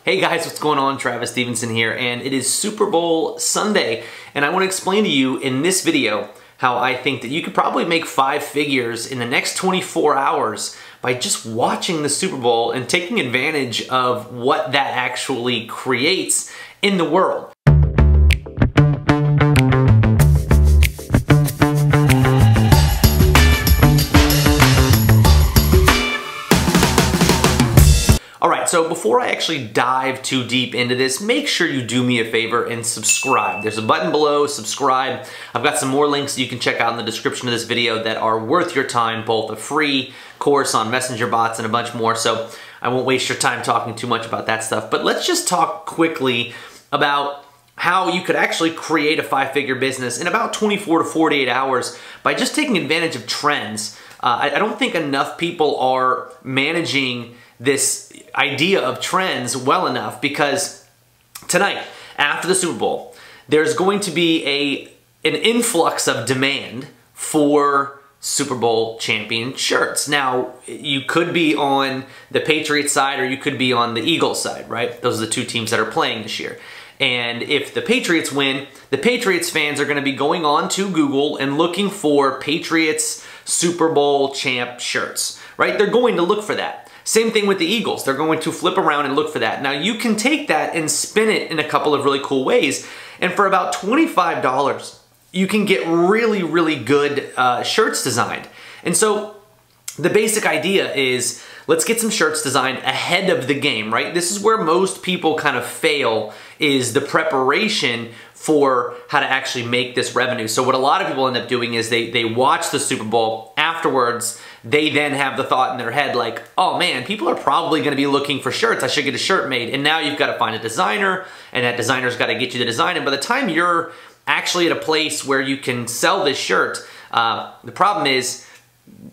Hey guys, what's going on? Travis Stephenson here, and it is Super Bowl Sunday, and I want to explain to you in this video how I think that you could probably make 5 figures in the next 24 hours by just watching the Super Bowl and taking advantage of what that actually creates in the world. Alright, so before I actually dive too deep into this, make sure you do me a favor and subscribe. There's a button below, subscribe. I've got some more links that you can check out in the description of this video that are worth your time, both a free course on messenger bots and a bunch more, so I won't waste your time talking too much about that stuff. But let's just talk quickly about how you could actually create a 5-figure business in about 24 to 48 hours by just taking advantage of trends. I don't think enough people are managing this idea of trends well enough, because tonight, after the Super Bowl, there's going to be an influx of demand for Super Bowl champion shirts. Now, you could be on the Patriots side or you could be on the Eagles side, right? Those are the two teams that are playing this year. And if the Patriots win, the Patriots fans are going to be going on to Google and looking for Patriots Super Bowl champ shirts, right? They're going to look for that. Same thing with the Eagles. They're going to flip around and look for that. Now, you can take that and spin it in a couple of really cool ways. And for about $25, you can get really, really good shirts designed. And so the basic idea is, let's get some shirts designed ahead of the game, right? This is where most people kind of fail, is the preparation for how to actually make this revenue. So what a lot of people end up doing is they watch the Super Bowl. Afterwards, they then have the thought in their head like, oh man, people are probably going to be looking for shirts. I should get a shirt made. And now you've got to find a designer, and that designer's got to get you the design. And by the time you're actually at a place where you can sell this shirt, the problem is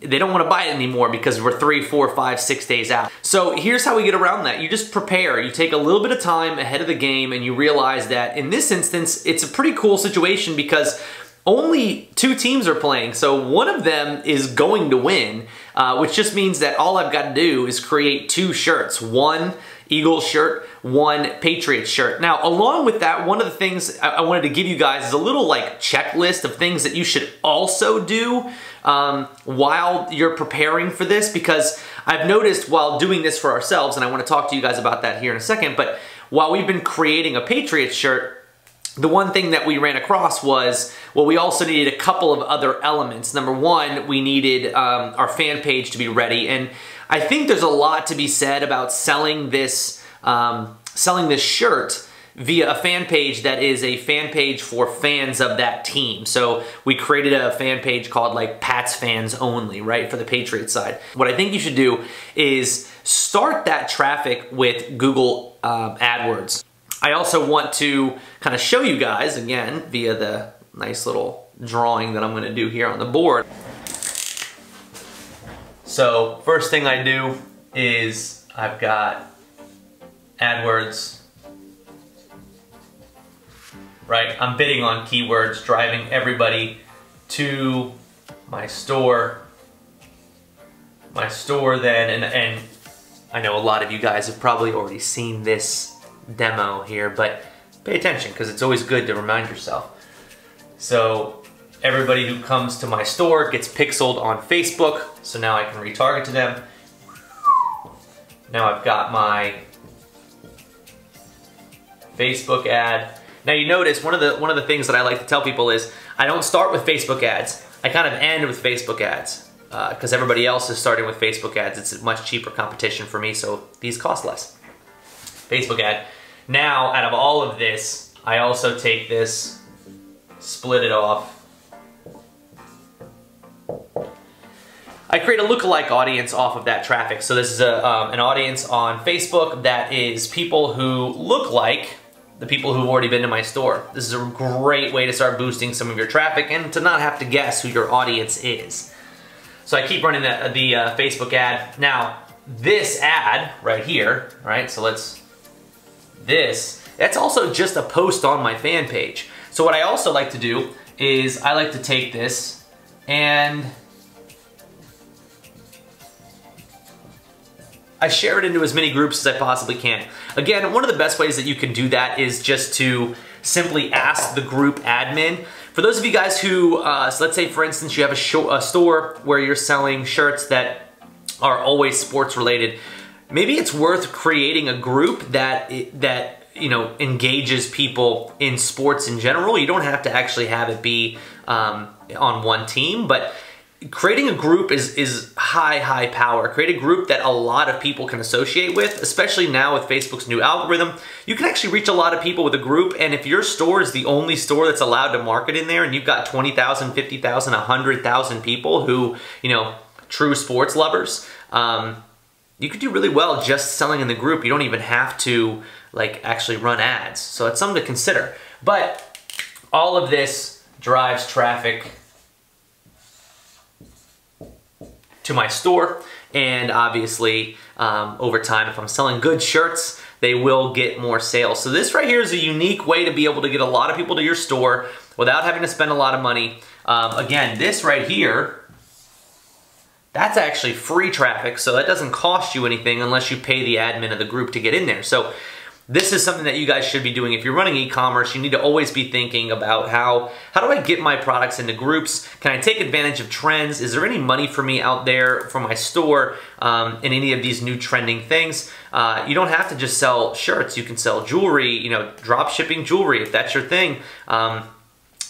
they don't want to buy it anymore because we're 3, 4, 5, 6 days out. So here's how we get around that. You just prepare. You take a little bit of time ahead of the game, and you realize that in this instance, it's a pretty cool situation because only 2 teams are playing, so one of them is going to win, which just means that all I've got to do is create 2 shirts, one Eagles shirt, one Patriots shirt. Now, along with that, one of the things I wanted to give you guys is a little like checklist of things that you should also do while you're preparing for this, because I've noticed while doing this for ourselves, and I want to talk to you guys about that here in a second, but while we've been creating a Patriots shirt, the one thing that we ran across was, well, we also needed a couple of other elements. Number one, we needed our fan page to be ready, and I think there's a lot to be said about selling this shirt via a fan page that is a fan page for fans of that team. So we created a fan page called like Pats Fans Only, right, for the Patriots side. What I think you should do is start that traffic with Google AdWords. I also want to kind of show you guys, again, via the nice little drawing that I'm going to do here on the board. So first thing I do is I've got AdWords, right? I'm bidding on keywords, driving everybody to my store then, and I know a lot of you guys have probably already seen this demo here, but pay attention because it's always good to remind yourself. So everybody who comes to my store gets pixeled on Facebook, so now I can retarget to them. Now I've got my Facebook ad. Now you notice one of the things that I like to tell people is I don't start with Facebook ads. I kind of end with Facebook ads because everybody else is starting with Facebook ads. It's a much cheaper competition for me, so these cost less. Facebook ad. Now, out of all of this, I also take this, split it off. I create a lookalike audience off of that traffic. So this is an audience on Facebook that is people who look like the people who've already been to my store. This is a great way to start boosting some of your traffic and to not have to guess who your audience is. So I keep running the Facebook ad. Now, this ad right here, right? So that's also just a post on my fan page. So what I also like to do is I like to take this and I share it into as many groups as I possibly can. Again, one of the best ways that you can do that is just to simply ask the group admin. For those of you guys who, so let's say for instance you have a store where you're selling shirts that are always sports related, maybe it's worth creating a group that you know, engages people in sports in general. You don't have to actually have it be on one team, but creating a group is high power. Create a group that a lot of people can associate with, especially now with Facebook's new algorithm. You can actually reach a lot of people with a group, and if your store is the only store that's allowed to market in there and you've got 20,000, 50,000, 100,000 people who, you know, true sports lovers, you could do really well just selling in the group. You don't even have to like actually run ads. So it's something to consider. But all of this drives traffic to my store, and obviously over time, if I'm selling good shirts, they will get more sales. So this right here is a unique way to be able to get a lot of people to your store without having to spend a lot of money. Again, this right here, that's actually free traffic, so that doesn't cost you anything unless you pay the admin of the group to get in there. So this is something that you guys should be doing. If you're running e-commerce, you need to always be thinking about how do I get my products into groups? Can I take advantage of trends? Is there any money for me out there for my store in any of these new trending things? You don't have to just sell shirts. You can sell jewelry, you know, drop shipping jewelry if that's your thing.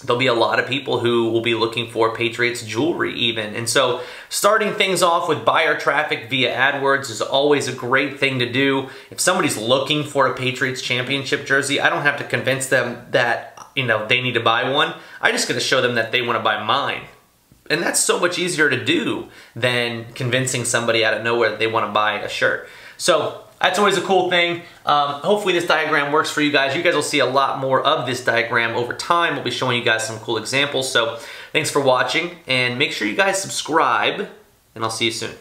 There'll be a lot of people who will be looking for Patriots jewelry even. And so starting things off with buyer traffic via AdWords is always a great thing to do. If somebody's looking for a Patriots championship jersey, I don't have to convince them that, you know, they need to buy one. I just got to show them that they want to buy mine. And that's so much easier to do than convincing somebody out of nowhere that they want to buy a shirt. So that's always a cool thing. Hopefully this diagram works for you guys. You guys will see a lot more of this diagram over time. We'll be showing you guys some cool examples. So thanks for watching, and make sure you guys subscribe, and I'll see you soon.